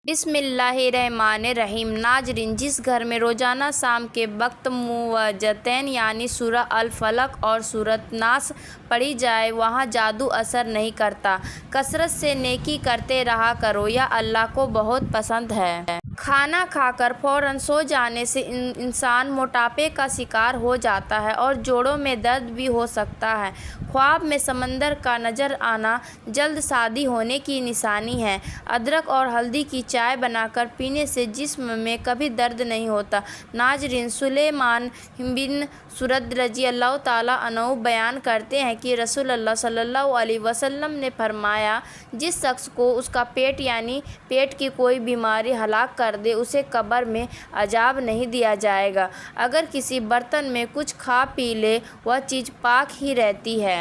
بسم اللہ الرحمن الرحیم۔ ناظرین، جس گھر میں روزانہ شام کے وقت معوذتین یعنی سورہ الفلق اور سورہ ناس پڑھی جائے وہاں جادو اثر نہیں کرتا۔ کثرت سے نیکی کرتے رہا کرو، یہ اللہ کو بہت پسند ہے۔ کھانا کھا کر فوراً سو جانے سے انسان موٹاپے کا شکار ہو جاتا ہے اور جوڑوں میں درد بھی ہو سکتا ہے۔ خواب میں سمندر کا نظر آنا جلد شادی ہونے کی نشانی ہے۔ ادرک اور ہلدی کی چائے بنا کر پینے سے جسم میں کبھی درد نہیں ہوتا۔ ناظرین، سلیمان بن سرد رضی اللہ تعالیٰ عنہ بیان کرتے ہیں کہ رسول اللہ صلی اللہ علیہ وسلم نے فرمایا، جس شخص کو اس کا پیٹ یعنی پیٹ کی کوئی بیماری ہلاک کر دے اسے قبر میں عذاب نہیں دیا جائے گا۔ اگر کسی برتن میں کچھ کھا پی لے وہ چیز پاک ہی رہتی ہے۔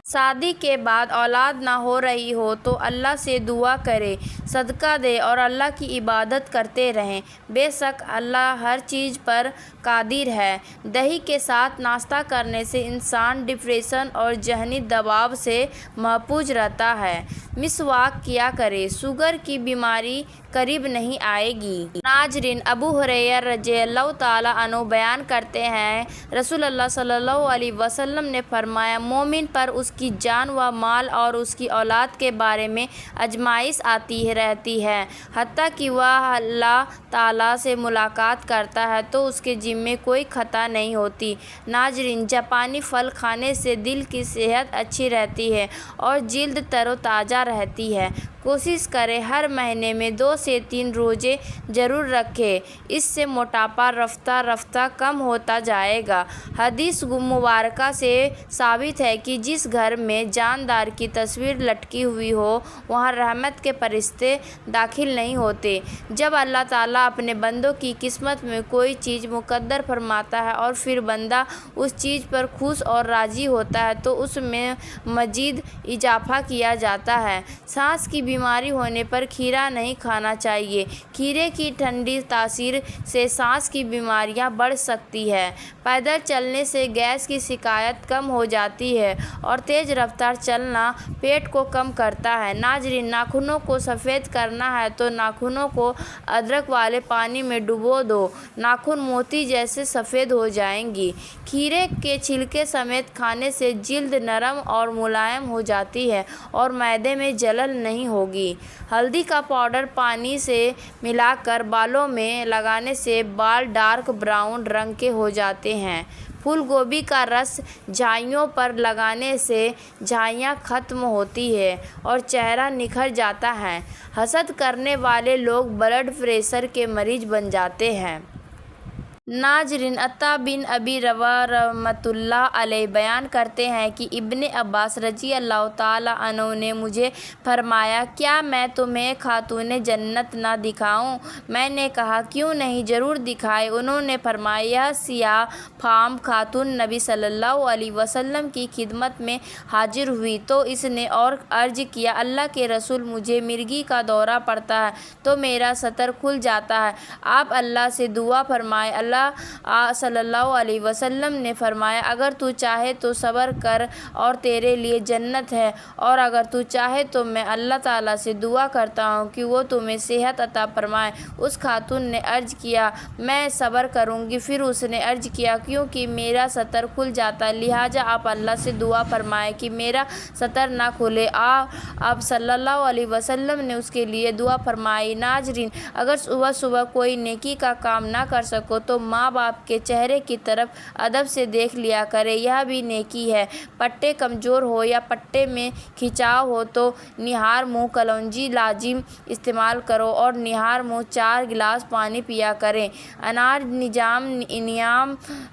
شادی کے بعد اولاد نہ ہو رہی ہو تو اللہ سے دعا کریں، صدقہ دیں اور اللہ کی عبادت کرتے رہیں۔ بے شک اللہ ہر چیز پر قادر ہے۔ دہی کے ساتھ ناشتہ کرنے سے انسان ڈپریشن اور ذہنی دباؤ سے محفوظ رہتا ہے۔ مسواک کیا کریں، شوگر کی بیماری قریب نہیں آئے گی۔ ناظرین، ابو ہریرہ رضی اللہ تعالیٰ عنہ بیان کرتے ہیں، رسول اللہ صلی اللہ علیہ وسلم نے فرمایا، مومن پر اس کی جان و مال اور اس کی اولاد کے بارے میں آزمائش آتی رہتی ہے، حتیٰ کہ وہ اللہ تعالیٰ سے ملاقات کرتا ہے تو اس کے ذمے کوئی خطا نہیں ہوتی۔ ناظرین، جاپانی پھل کھانے سے دل کی صحت اچھی رہتی ہے اور جلد تر و تازہ رہتی ہے۔ کوشش کریں ہر مہینے میں 2 سے 3 روزے ضرور رکھیں، اس سے موٹاپا رفتہ رفتہ کم ہوتا جائے گا۔ حدیث مبارکہ سے ثابت ہے کہ جس گھر میں جاندار کی تصویر لٹکی ہوئی ہو وہاں رحمت کے فرشتے داخل نہیں ہوتے۔ جب اللہ تعالیٰ اپنے بندوں کی قسمت میں کوئی چیز مقدر فرماتا ہے اور پھر بندہ اس چیز پر خوش اور راضی ہوتا ہے تو اس میں مزید اضافہ کیا جاتا ہے۔ سانس کی بیماری ہونے پر کھیرا نہیں کھانا چاہیے۔ کھیرے کی ٹھنڈی تاثیر سے سانس کی بیماریاں بڑھ سکتی ہیں۔ پیدل چلنے سے گیس کی شکایت کم ہو جاتی ہے اور تیز رفتار چلنا پیٹ کو کم کرتا ہے۔ ناظرین، ناخنوں کو سفید کرنا ہے تو ناخنوں کو ادرک والے پانی میں ڈبو دو، ناخن موتی جیسے سفید ہو جائیں گے۔ کھیرے کے چھلکے سمیت کھانے سے جلد نرم اور ملائم ہو جاتی ہے اور معدے میں جلن نہیں ہوگی۔ ہلدی کا پاؤڈر پانی سے ملا کر بالوں میں لگانے سے بال ڈارک براؤن رنگ کے ہو جاتے ہیں۔ پھول گوبھی کا رس جھائیوں پر لگانے سے جھائیاں ختم ہوتی ہیں اور چہرہ نکھر جاتا ہے۔ حسد کرنے والے لوگ بلڈ پریشر کے مریض بن جاتے ہیں۔ ناظرین، عطا بن ابی رباح رحمۃ اللہ علیہ بیان کرتے ہیں کہ ابن عباس رضی اللہ تعالیٰ عنہ نے مجھے فرمایا، کیا میں تمہیں خاتون جنت نہ دکھاؤں؟ میں نے کہا، کیوں نہیں، ضرور دکھائیں۔ انہوں نے فرمایا، یہ سیاہ فام خاتون نبی صلی اللہ علیہ وسلم کی خدمت میں حاضر ہوئی تو اس نے اور عرض کیا، اللہ کے رسول، مجھے مرگی کا دورہ پڑتا ہے تو میرا ستر کھل جاتا ہے، آپ اللہ سے دعا فرمائیں۔ اللہ صلی اللہ علیہ وسلم نے فرمایا، اگر تو چاہے تو صبر کر اور تیرے لیے جنت ہے، اور اگر تو چاہے تو میں اللہ تعالیٰ سے دعا کرتا ہوں کہ وہ تمہیں صحت عطا فرمائے۔ اس خاتون نے عرض کیا، میں صبر کروں گی۔ پھر اس نے عرض کیا، کیونکہ میرا ستر کھل جاتا ہے لہٰذا آپ اللہ سے دعا فرمائیں کہ میرا ستر نہ کھلے۔ آپ صلی اللہ علیہ وسلم نے اس کے لیے دعا فرمائی۔ ناظرین، اگر صبح صبح کوئی نیکی کا کام نہ کر سکو تو ماں باپ کے چہرے کی طرف ادب سے دیکھ لیا کرے، یہ بھی نیکی ہے۔ پٹے کمزور ہو یا پٹے میں کھچاؤ ہو تو نہار منہ کلونجی لازم استعمال کرو اور نہار منہ 4 گلاس پانی پیا کریں۔ انار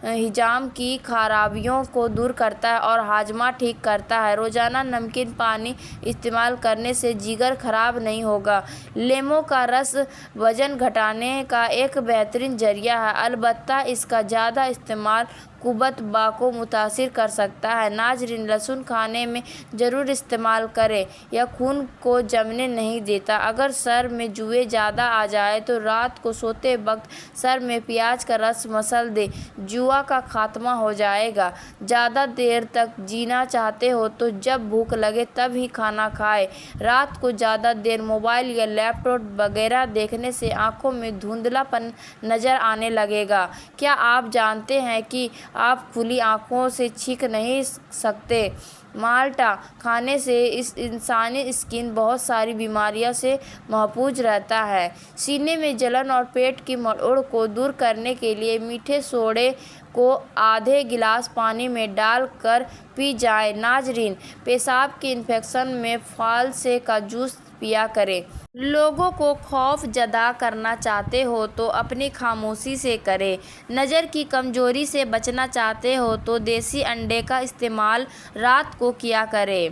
ہضم کی خرابیوں کو دور کرتا ہے اور ہاضمہ ٹھیک کرتا ہے۔ روزانہ نمکین پانی استعمال کرنے سے جگر خراب نہیں ہوگا۔ لیموں کا رس وزن گھٹانے کا ایک بہترین ذریعہ ہے، البتہ اس کا زیادہ استعمال قوت با کو متاثر کر سکتا ہے۔ ناظرین، لہسن کھانے میں ضرور استعمال کریں، یہ خون کو جمنے نہیں دیتا۔ اگر سر میں جوئیں زیادہ آ جائیں تو رات کو سوتے وقت سر میں پیاز کا رس مسل دیں، جوئوں کا خاتمہ ہو جائے گا۔ زیادہ دیر تک جینا چاہتے ہو تو جب بھوک لگے تب ہی کھانا کھائیں۔ رات کو زیادہ دیر موبائل یا لیپ ٹاپ وغیرہ دیکھنے سے آنکھوں میں دھندلا پن نظر آنے لگے گا۔ کیا آپ جانتے ہیں کہ آپ کھلی آنکھوں سے چیخ نہیں سکتے؟ مالٹا کھانے سے انسانی اسکن بہت ساری بیماریوں سے محفوظ رہتا ہے۔ سینے میں جلن اور پیٹ کی مروڑ کو دور کرنے کے لیے میٹھے سوڈے کو آدھے گلاس پانی میں ڈال کر پی جائیں۔ ناظرین، پیشاب کے انفیکشن میں فالسے کا جوس پیا کریں۔ لوگوں کو خوف زدہ کرنا چاہتے ہو تو اپنی خاموشی سے کریں۔ نظر کی کمزوری سے بچنا چاہتے ہو تو دیسی انڈے کا استعمال رات کو کیا کریں۔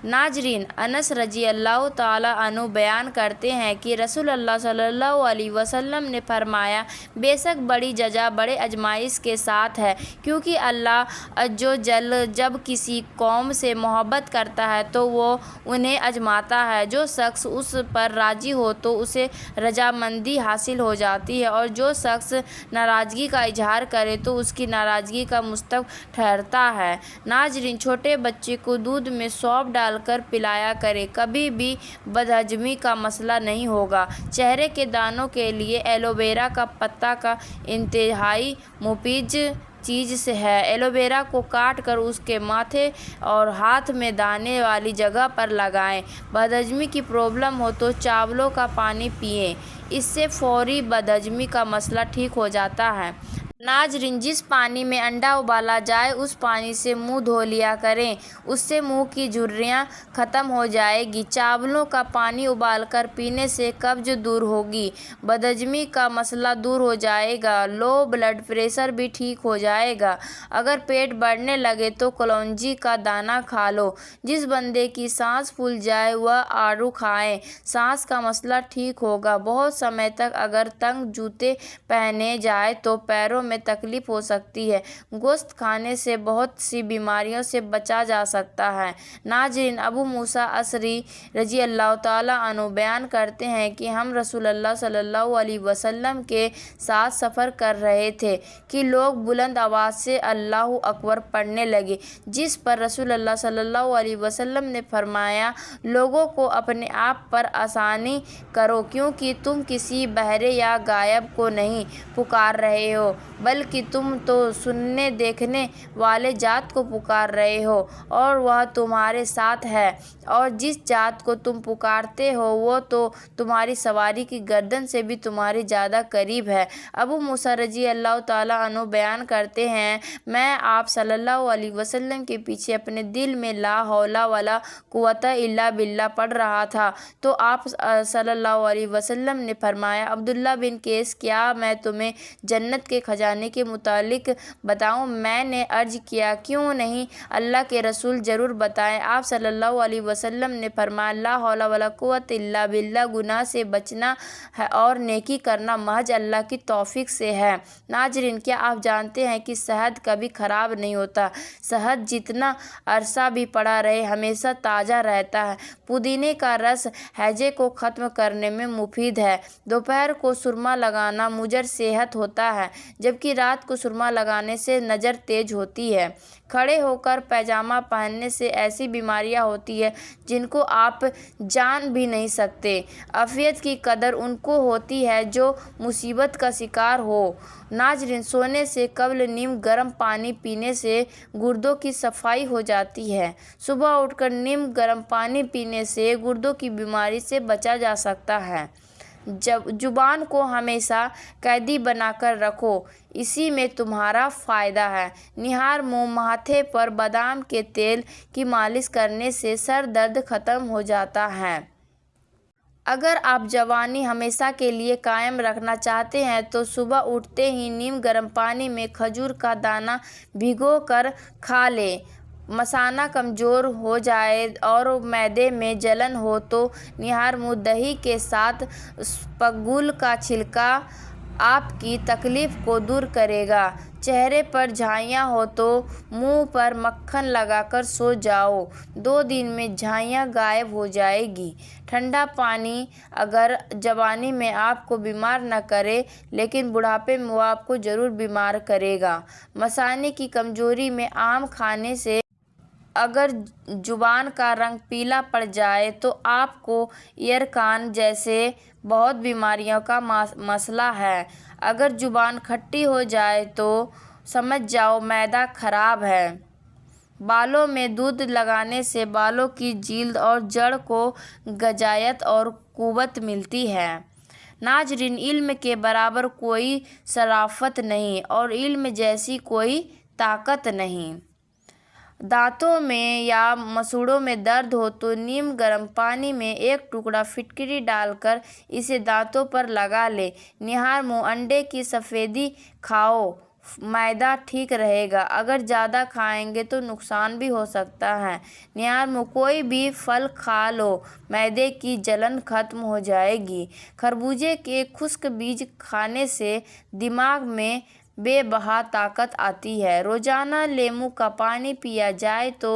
ناظرین، انس رضی اللہ تعالیٰ عنہ بیان کرتے ہیں کہ رسول اللہ صلی اللہ علیہ وسلم نے فرمایا، بے شک بڑی جزا بڑے آزمائش کے ساتھ ہے، کیونکہ اللہ عز و جل جب کسی قوم سے محبت کرتا ہے تو وہ انہیں آزماتا ہے۔ جو شخص اس پر راضی ہو تو اسے رضامندی حاصل ہو جاتی ہے، اور جو شخص ناراضگی کا اظہار کرے تو اس کی ناراضگی کا مستحق ٹھہرتا ہے۔ ناظرین، چھوٹے بچے کو دودھ میں سونف ڈال کر پلایا کریں، کبھی بھی بدہضمی کا مسئلہ نہیں ہوگا۔ چہرے کے دانوں کے لیے ایلو ویرا کا پتا کا انتہائی مفید چیز ہے۔ ایلو ویرا کو کاٹ کر اس کے ماتھے اور ہاتھ میں دانے والی جگہ پر لگائیں۔ بدہضمی کی پرابلم ہو تو چاولوں کا پانی پئیں، اس سے فوری بدہضمی کا مسئلہ ٹھیک ہو جاتا ہے۔ ناظرین، جس پانی میں انڈا ابالا جائے اس پانی سے منہ دھو لیا کریں، اس سے منہ کی جھریاں ختم ہو جائیں گی۔ چاولوں کا پانی ابال کر پینے سے قبض دور ہوگی، بدہضمی کا مسئلہ دور ہو جائے گا، لو بلڈ پریشر بھی ٹھیک ہو جائے گا۔ اگر پیٹ بڑھنے لگے تو کلونجی کا دانہ کھا لو۔ جس بندے کی سانس پھول جائے وہ آڑو کھائے، سانس کا مسئلہ ٹھیک ہوگا۔ بہت سمے تک اگر تنگ جوتے پہنے جائیں تو پیروں میں تکلیف ہو سکتی ہے۔ گوشت کھانے سے بہت سی بیماریوں سے بچا جا سکتا ہے۔ ناظرین، ابو موسیٰ اشعری رضی اللہ تعالیٰ عنہ بیان کرتے ہیں کہ ہم رسول اللہ صلی اللہ علیہ وسلم کے ساتھ سفر کر رہے تھے کہ لوگ بلند آواز سے اللہ اکبر پڑھنے لگے، جس پر رسول اللہ صلی اللہ علیہ وسلم نے فرمایا، لوگوں کو اپنے آپ پر آسانی کرو، کیونکہ تم کسی بہرے یا غائب کو نہیں پکار رہے ہو، بلکہ تم تو سننے دیکھنے والے ذات کو پکار رہے ہو، اور وہ تمہارے ساتھ ہے، اور جس ذات کو تم پکارتے ہو وہ تو تمہاری سواری کی گردن سے بھی تمہارے زیادہ قریب ہے۔ ابو موسیٰ رضی اللہ تعالیٰ عنہ بیان کرتے ہیں، میں آپ صلی اللہ علیہ وسلم کے پیچھے اپنے دل میں لا حول ولا قوت الا باللہ پڑھ رہا تھا تو آپ صلی اللہ علیہ وسلم نے فرمایا، عبداللہ بن قیس، کیا میں تمہیں جنت کے خزانے کے متعلق بتاؤں؟ میں نے عرض کیا، کیوں نہیں اللہ کے رسول، ضرور بتائیں۔ آپ صلی اللہ علیہ وسلم نے فرمایا، لا حول ولا قوت الا باللہ، گناہ سے بچنا ہے اور نیکی کرنا محض اللہ کی توفیق سے ہے۔ ناظرین، کیا آپ جانتے ہیں کہ شہد کبھی خراب نہیں ہوتا؟ شہد جتنا عرصہ بھی پڑا رہے ہمیشہ تازہ رہتا ہے۔ پودینے کا رس ہیضے کو ختم کرنے میں مفید ہے۔ دوپہر کو سرما لگانا مضر صحت ہوتا ہے، جبکہ رات کو سرما لگانے سے نظر تیز ہوتی ہے۔ کھڑے ہو کر پائجامہ پہننے سے ایسی بیماریاں ہوتی ہیں جن کو آپ جان بھی نہیں سکتے۔ عافیت کی قدر ان کو ہوتی ہے جو مصیبت کا شکار ہو۔ ناظرین، سونے سے قبل نیم گرم پانی پینے سے گردوں کی صفائی ہو جاتی ہے۔ صبح اٹھ کر نیم گرم پانی پینے سے گردوں کی بیماری سے بچا جا سکتا ہے۔ زبان کو ہمیشہ قیدی بنا کر رکھو، اسی میں تمہارا فائدہ ہے۔ نہار منہ ماتھے پر بادام کے تیل کی مالش کرنے سے سر درد ختم ہو جاتا ہے۔ اگر آپ جوانی ہمیشہ کے لیے قائم رکھنا چاہتے ہیں تو صبح اٹھتے ہی نیم گرم پانی میں کھجور کا دانہ بھگو کر کھا لیں۔ مثانہ کمزور ہو جائے اور معدے میں جلن ہو تو نہار منہ دہی کے ساتھ اسپاغول کا چھلکا آپ کی تکلیف کو دور کرے گا۔ چہرے پر جھائیاں ہو تو منہ پر مکھن لگا کر سو جاؤ، 2 دن میں جھائیاں غائب ہو جائیں گی۔ ٹھنڈا پانی اگر جوانی میں آپ کو بیمار نہ کرے لیکن بڑھاپے میں وہ آپ کو ضرور بیمار کرے گا۔ مثانے کی کمزوری میں آم کھانے سے اگر زبان کا رنگ پیلا پڑ جائے تو آپ کو ایرکان جیسے بہت بیماریوں کا مسئلہ ہے۔ اگر زبان کھٹی ہو جائے تو سمجھ جاؤ معدہ خراب ہے۔ بالوں میں دودھ لگانے سے بالوں کی جلد اور جڑ کو غذائیت اور قوت ملتی ہے۔ ناظرین، علم کے برابر کوئی شرافت نہیں اور علم جیسی کوئی طاقت نہیں۔ دانتوں میں یا مسوڑھوں میں درد ہو تو نیم گرم پانی میں 1 ٹکڑا فٹکری ڈال کر اسے دانتوں پر لگا لیں۔ نہار منہ انڈے کی سفیدی کھاؤ، معدہ ٹھیک رہے گا۔ اگر زیادہ کھائیں گے تو نقصان بھی ہو سکتا ہے۔ نہار منہ کوئی بھی پھل کھا لو، معدے کی جلن ختم ہو جائے گی۔ خربوزے کے خشک بیج کھانے سے دماغ میں بے بہا طاقت آتی ہے۔ روزانہ لیموں کا پانی پیا جائے تو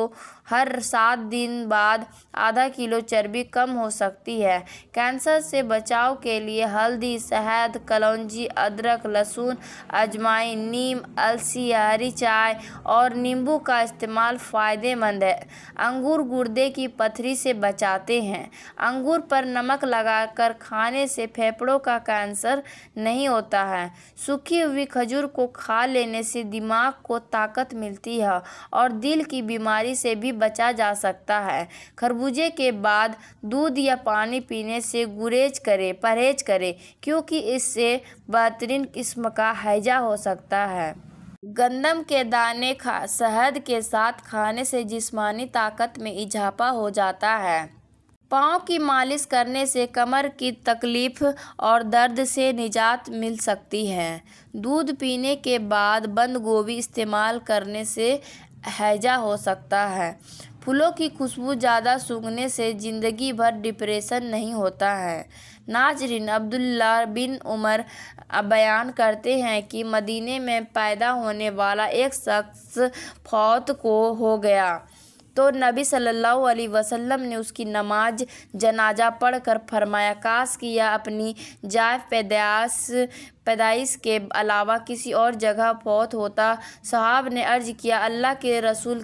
ہر 7 دن بعد ½ کلو چربی کم ہو سکتی ہے۔ کینسر سے بچاؤ کے لیے ہلدی، شہد، کلونجی، ادرک، لہسن، اجوائن، نیم، السی، ہری چائے اور نیمبو کا استعمال فائدہ مند ہے۔ انگور گردے کی پتھری سے بچاتے ہیں۔ انگور پر نمک لگا کر کھانے سے پھیپھڑوں کا کینسر نہیں ہوتا ہے۔ سوکھی ہوئی کھجور کو کھا لینے سے دماغ کو طاقت ملتی ہے اور دل کی بیماری سے بھی بچا جا سکتا ہے۔ خربوزے کے بعد دودھ یا پانی پینے سے پرہیز کریں کیونکہ اس سے بہترین قسم کا ہیضہ ہو سکتا ہے۔ گندم کے دانے شہد کے ساتھ کھانے سے جسمانی طاقت میں اضافہ ہو جاتا ہے۔ پاؤں کی مالش کرنے سے کمر کی تکلیف اور درد سے نجات مل سکتی ہے۔ دودھ پینے کے بعد بند گوبھی استعمال کرنے سے ہیضہ ہو سکتا ہے۔ پھولوں کی خوشبو زیادہ سونگھنے سے زندگی بھر ڈپریشن نہیں ہوتا ہے۔ ناظرین، عبداللہ بن عمر بیان کرتے ہیں کہ مدینے میں پیدا ہونے والا ایک شخص فوت ہو گیا تو نبی صلی اللہ علیہ وسلم نے اس کی نماز جنازہ پڑھ کر فرمایا، کاش کہ یہ اپنی جائے پیدائش کے علاوہ کسی اور جگہ فوت ہوتا۔ صحابہ نے عرض کیا، اللہ کے رسول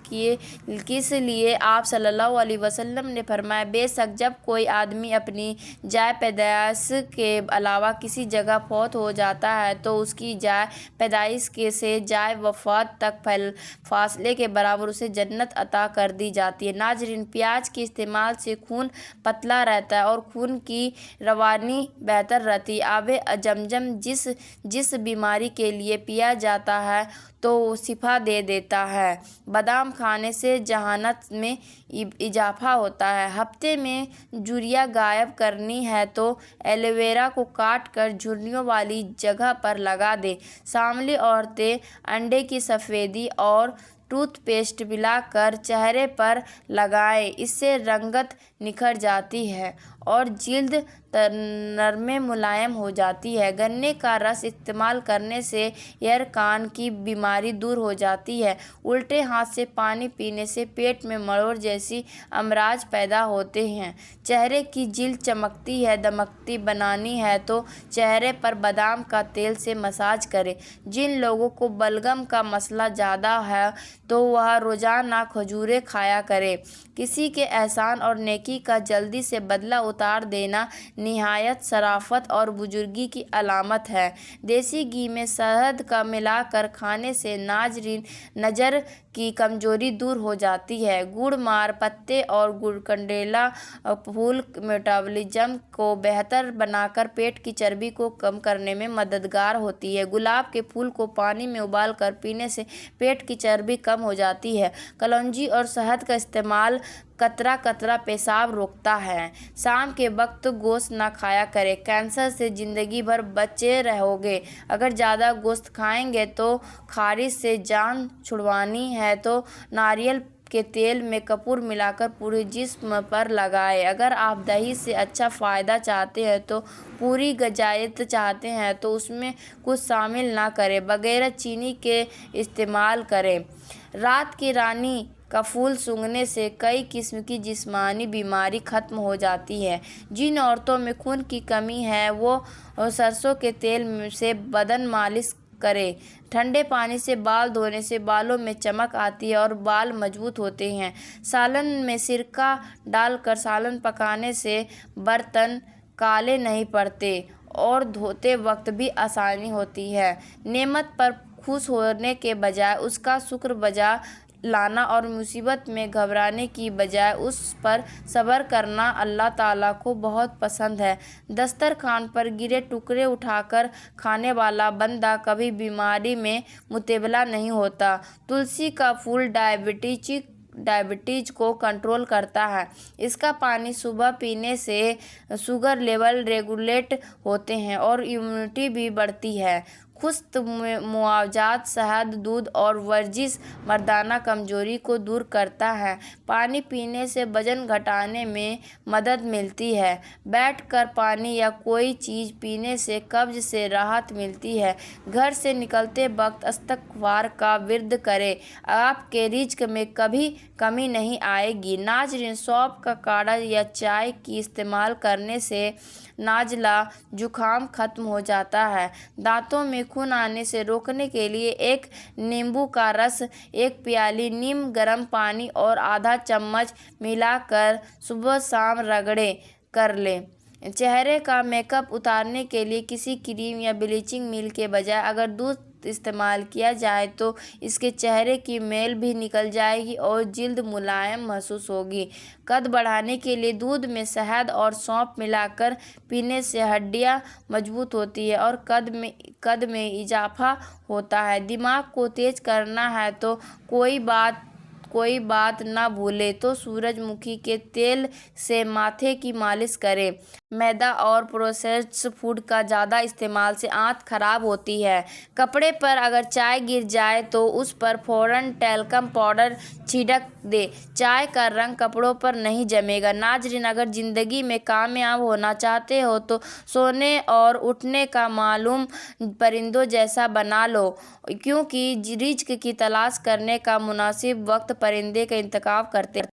کس لیے؟ آپ صلی اللہ علیہ وسلم نے فرمایا، بے شک جب کوئی آدمی اپنی جائے پیدائش کے علاوہ کسی جگہ فوت ہو جاتا ہے تو اس کی جائے پیدائش سے جائے وفات تک فاصلے کے برابر اسے جنت عطا کر دی جاتی ہے۔ ناظرین، پیاز کے استعمال سے خون پتلا رہتا ہے اور خون کی روانی بہتر رہتی ہے۔ آب زمزم جس بیماری کے لیے پیا جاتا ہے تو وہ شفا دے دیتا ہے۔ بادام کھانے سے ذہانت میں اضافہ ہوتا ہے۔ ہفتے میں جھریاں غائب کرنی ہے تو ایلو ویرا کو کاٹ کر جھریوں والی جگہ پر لگا دیں۔ شاملی عورتیں انڈے کی سفیدی اور ٹوتھ پیسٹ ملا کر چہرے پر لگائیں، اس سے رنگت نکھر جاتی ہے اور جلد نرم ملائم ہو جاتی ہے۔ گنے کا رس استعمال کرنے سے ایرکان کی بیماری دور ہو جاتی ہے۔ الٹے ہاتھ سے پانی پینے سے پیٹ میں مروڑ جیسی امراض پیدا ہوتے ہیں۔ چہرے کی جلد چمکتی ہے دمکتی بنانی ہے تو چہرے پر بادام کا تیل سے مساج کریں۔ جن لوگوں کو بلغم کا مسئلہ زیادہ ہے تو وہ روزانہ کھجوریں کھایا کریں۔ کسی کے احسان اور نیکی کا جلدی سے بدلہ اتار دینا نہایت شرافت اور بزرگی کی علامت ہے۔ دیسی گھی میں شہد کا ملا کر کھانے سے ناظرین نظر کی کمزوری دور ہو جاتی ہے۔ گڑ مار پتے اور کنڈیلا پھول میٹابولزم کو بہتر بنا کر پیٹ کی چربی کو کم کرنے میں مددگار ہوتی ہے۔ گلاب کے پھول کو پانی میں ابال کر پینے سے پیٹ کی چربی کم ہو جاتی ہے۔ کلونجی اور شہد کا استعمال قطرہ قطرہ پیشاب روکتا ہے۔ شام کے وقت گوشت نہ کھایا کریں، کینسر سے زندگی بھر بچے رہو گے۔ اگر زیادہ گوشت کھائیں گے تو خارش سے جان چھڑوانی ہے تو ناریل کے تیل میں کپور ملا کر پورے جسم پر لگائیں۔ اگر آپ دہی سے اچھا فائدہ چاہتے ہیں تو پوری غذائیت چاہتے ہیں تو اس میں کچھ شامل نہ کریں، بغیر چینی کے استعمال کریں۔ رات کی رانی کا پھول سونگھنے سے کئی قسم کی جسمانی بیماری ختم ہو جاتی ہے۔ جن عورتوں میں خون کی کمی ہے وہ سرسوں کے تیل سے بدن مالش کریں۔ ٹھنڈے پانی سے بال دھونے سے بالوں میں چمک آتی ہے اور بال مضبوط ہوتے ہیں۔ سالن میں سرکہ ڈال کر سالن پکانے سے برتن کالے نہیں پڑتے اور دھوتے وقت بھی آسانی ہوتی ہے۔ نعمت پر خوش ہونے کے بجائے اس کا شکر بجا لانا اور مصیبت میں گھبرانے کی بجائے اس پر صبر کرنا اللہ تعالیٰ کو بہت پسند ہے۔ دسترخوان پر گرے ٹکڑے اٹھا کر کھانے والا بندہ کبھی بیماری میں مبتلا نہیں ہوتا۔ تلسی کا پھول ڈائبٹیز کو کنٹرول کرتا ہے۔ اس کا پانی صبح پینے سے شوگر لیول ریگولیٹ ہوتے ہیں اور امیونٹی بھی بڑھتی ہے۔ خشک معاوضات، شہد، دودھ اور ورزش مردانہ کمزوری کو دور کرتا ہے۔ پانی پینے سے وزن گھٹانے میں مدد ملتی ہے۔ بیٹھ کر پانی یا کوئی چیز پینے سے قبض سے راحت ملتی ہے۔ گھر سے نکلتے وقت استغفار کا ورد کریں، آپ کے رزق میں کبھی کمی نہیں آئے گی۔ ناظرین، سونف کا کاڑھا یا چائے کی استعمال کرنے سے نزلہ زکام ختم ہو جاتا ہے۔ دانتوں میں خون آنے سے روکنے کے لیے ایک نیمبو کا رس ایک پیالی نیم گرم پانی اور آدھا چمچ ملا کر صبح شام رگڑ کر لیں۔ چہرے کا میک اپ اتارنے کے لیے کسی کریم یا بلیچنگ مل کے بجائے اگر دودھ استعمال کیا جائے تو اس سے چہرے کی میل بھی نکل جائے گی اور جلد ملائم محسوس ہوگی۔ قد بڑھانے کے لیے دودھ میں شہد اور سونف ملا کر پینے سے ہڈیاں مضبوط ہوتی ہیں اور قد میں اضافہ ہوتا ہے۔ دماغ کو تیز کرنا ہے تو کوئی بات نہ بھولیں تو سورج مکھی کے تیل سے ماتھے کی مالش کریں۔ میدا اور پروسیسڈ فوڈ کا زیادہ استعمال سے آنت خراب ہوتی ہے۔ کپڑے پر اگر چائے گر جائے تو اس پر فوراً ٹیلکم پاؤڈر چھڑک دیں، چائے کا رنگ کپڑوں پر نہیں جمے گا۔ ناظرین، اگر زندگی میں کامیاب ہونا چاہتے ہو تو سونے اور اٹھنے کا معمول پرندوں جیسا بنا لو، کیونکہ رزق کی تلاش کرنے کا مناسب وقت پرندے کا انتخاب کرتے ہیں۔